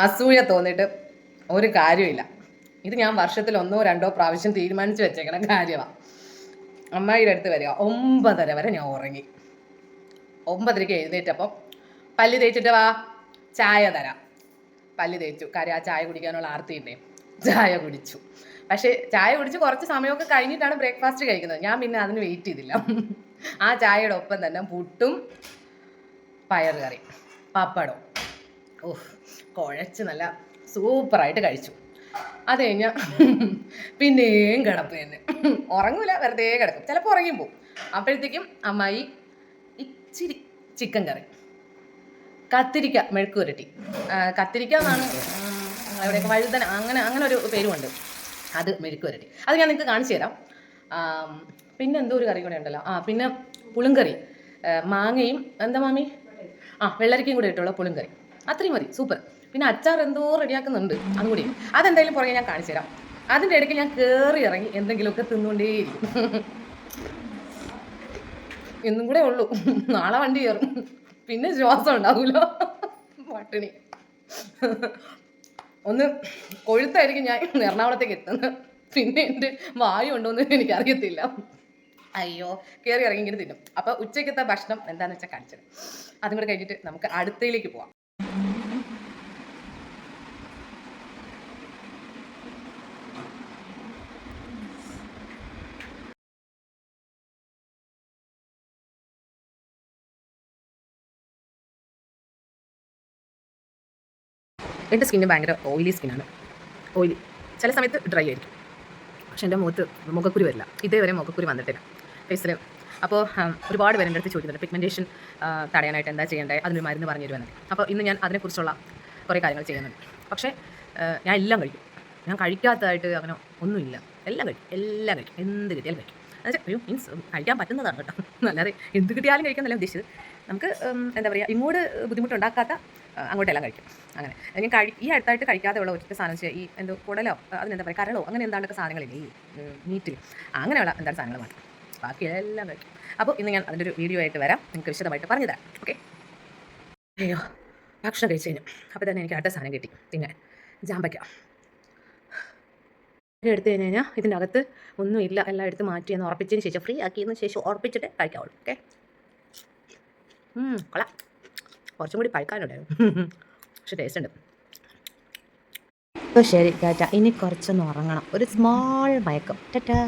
അസൂയ തോന്നിയിട്ട് ഒരു കാര്യമില്ല. ഇത് ഞാൻ വർഷത്തിൽ 1-2 പ്രാവശ്യം തീരുമാനിച്ചു വെച്ചേക്കണ കാര്യമാണ്. അമ്മായിയുടെ അടുത്ത് വരിക 9:30 വരെ ഞാൻ ഉറങ്ങി. 9:30 എഴുന്നേറ്റപ്പം പല്ല് തേച്ചിട്ട് വാ, ചായ തരാം. പല്ല് തേച്ചു. കാര്യം ആ ചായ കുടിക്കാനുള്ള ആർത്തിയുണ്ടേ. ചായ കുടിച്ചു. പക്ഷേ ചായ കുടിച്ച് കുറച്ച് സമയമൊക്കെ കഴിഞ്ഞിട്ടാണ് ബ്രേക്ക്ഫാസ്റ്റ് കഴിക്കുന്നത്. ഞാൻ പിന്നെ അതിന് വെയിറ്റ് ചെയ്തില്ല. ആ ചായയുടെ ഒപ്പം തന്നെ പുട്ടും പയർ കറി പപ്പടവും കുഴച്ച് നല്ല സൂപ്പറായിട്ട് കഴിച്ചു. അത് കഴിഞ്ഞാൽ പിന്നെയും കിടപ്പ് തന്നെ. ഉറങ്ങൂല, വെറുതെ കിടക്കും. ചിലപ്പോൾ ഉറങ്ങിയും പോവും. അപ്പോഴത്തേക്കും അമ്മായി ഇച്ചിരി ചിക്കൻ കറി, കത്തിരിക്ക മെഴുക്ക് പുരട്ടി, കത്തിരിക്ക എന്നാണ് എവിടെയൊക്കെ വഴുതന അങ്ങനെ ഒരു പേരുമുണ്ട്, അത് മെഴുക്ക് പുരട്ടി. അത് ഞാൻ നിങ്ങൾക്ക് കാണിച്ചു തരാം. പിന്നെ എന്തോ ഒരു കറി കൂടെ ഉണ്ടല്ലോ. പിന്നെ പുളിങ്കറി, മാങ്ങയും എന്താ മാമി വെള്ളരിക്കയും കൂടെ ഇട്ടുള്ള പുളിങ്കറി. അത്രയും മതി, സൂപ്പർ. പിന്നെ അച്ചാർ എന്തോ റെഡിയാക്കുന്നുണ്ട്, അതും കൂടി. അതെന്തായാലും പുറകെ ഞാൻ കാണിച്ചു തരാം. അതിൻ്റെ ഇടയ്ക്ക് ഞാൻ കയറി ഇറങ്ങി എന്തെങ്കിലുമൊക്കെ തിന്നുകൊണ്ടേയിരിക്കും. എന്നും കൂടെ ഉള്ളൂ, നാളെ വണ്ടി കയറും, പിന്നെ ശ്വാസം ഉണ്ടാവുമല്ലോ, പട്ടിണി. ഒന്ന് കൊഴുത്തായിരിക്കും ഞാൻ എറണാകുളത്തേക്ക് എത്തുന്നത്. പിന്നെ എൻ്റെ വായു ഉണ്ടോയെന്ന് എനിക്കറിയത്തില്ല. അയ്യോ, കയറി ഇറങ്ങി ഇങ്ങനെ തിന്നും. അപ്പോൾ ഉച്ചയ്ക്കത്തെ ഭക്ഷണം എന്താണെന്ന് വെച്ചാൽ കാണിച്ചത്. അതും കൂടെ കഴിഞ്ഞിട്ട് നമുക്ക് അടുത്തയിലേക്ക് പോവാം. എൻ്റെ സ്കിന്ന് ഭയങ്കര ഓയിലി സ്കിന്നാണ്. ഓയിലി, ചില സമയത്ത് ഡ്രൈ ആയിരിക്കും. പക്ഷെ എൻ്റെ മുഖക്കുരു വരില്ല. ഇതേവരെ മുഖക്കുരു വന്നിട്ടില്ല ഫേസിൽ. അപ്പോൾ ഒരുപാട് പേര് എൻ്റെ അടുത്ത് ചോദിക്കുന്നുണ്ട് പിഗ്മെൻറ്റേഷൻ തടയാനായിട്ട് എന്താ ചെയ്യേണ്ടത്, അതിനൊരു മരുന്ന് പറഞ്ഞു തരുമെന്ന്. അപ്പോൾ ഇന്ന് ഞാൻ അതിനെക്കുറിച്ചുള്ള കുറേ കാര്യങ്ങൾ ചെയ്യുന്നുണ്ട്. പക്ഷേ ഞാൻ എല്ലാം കഴിക്കും. ഞാൻ കഴിക്കാത്തതായിട്ട് അങ്ങനെ ഒന്നുമില്ല. എല്ലാം കഴിക്കും, എന്ത് കിട്ടിയാലും കഴിക്കും. എന്നുവെച്ചാൽ മീൻസ് കഴിക്കാൻ പറ്റുന്നതാണ് കേട്ടോ. അല്ലാതെ എന്ത് കിട്ടിയാലും കഴിക്കാമെന്നല്ല ഉദ്ദേശിച്ചത്. നമുക്ക് എന്താ പറയുക, ഇങ്ങോട്ട് ബുദ്ധിമുട്ടുണ്ടാക്കാത്ത അങ്ങോട്ടെല്ലാം കഴിക്കും. അങ്ങനെ ഞാൻ ഈ അടുത്തായിട്ട് കഴിക്കാതെ ഉള്ള ഒറ്റ സാധനം വെച്ചാൽ ഈ എന്തോ കുടലോ അതിനെന്താ പറയുക, കരളോ അങ്ങനെ എന്താണ്ടൊക്കെ സാധനങ്ങളില്ലേ ഈ മീറ്റിൽ, അങ്ങനെയുള്ള എന്താണ് സാധനങ്ങൾ മാത്രം. ബാക്കി എല്ലാം കഴിക്കും. അപ്പോൾ ഇന്ന് ഞാൻ അതിൻ്റെ ഒരു വീഡിയോ ആയിട്ട് വരാം, നിങ്ങൾക്ക് വിശദമായിട്ട് പറഞ്ഞു തരാം. ഓക്കെ. അയ്യോ, ഭക്ഷണം കഴിച്ചു കഴിഞ്ഞു. അപ്പോൾ തന്നെ എനിക്ക് അടുത്ത സാധനം കിട്ടി. പിന്നെ ജാമ്പയ്ക്ക എടുത്തു കഴിഞ്ഞ് കഴിഞ്ഞാൽ ഇതിൻ്റെ അകത്ത് ഒന്നുമില്ല, എല്ലാം എടുത്ത് മാറ്റിയെന്ന് ഉറപ്പിച്ചതിന് ശേഷം, ഫ്രീ ആക്കിയതിന് ശേഷം ഉറപ്പിച്ചിട്ട് കഴിക്കാവുള്ളൂ. ഓക്കെ. കൊള്ളാം. കുറച്ചും കൂടി പഴുക്കാനുണ്ടായിരുന്നു, പക്ഷെ ടേസ്റ്റ് ഉണ്ട്. അപ്പോൾ ശരി ടാറ്റ. ഇനി കുറച്ചൊന്ന് ഉറങ്ങണം, ഒരു സ്മോൾ മയക്കം. ടാറ്റാ.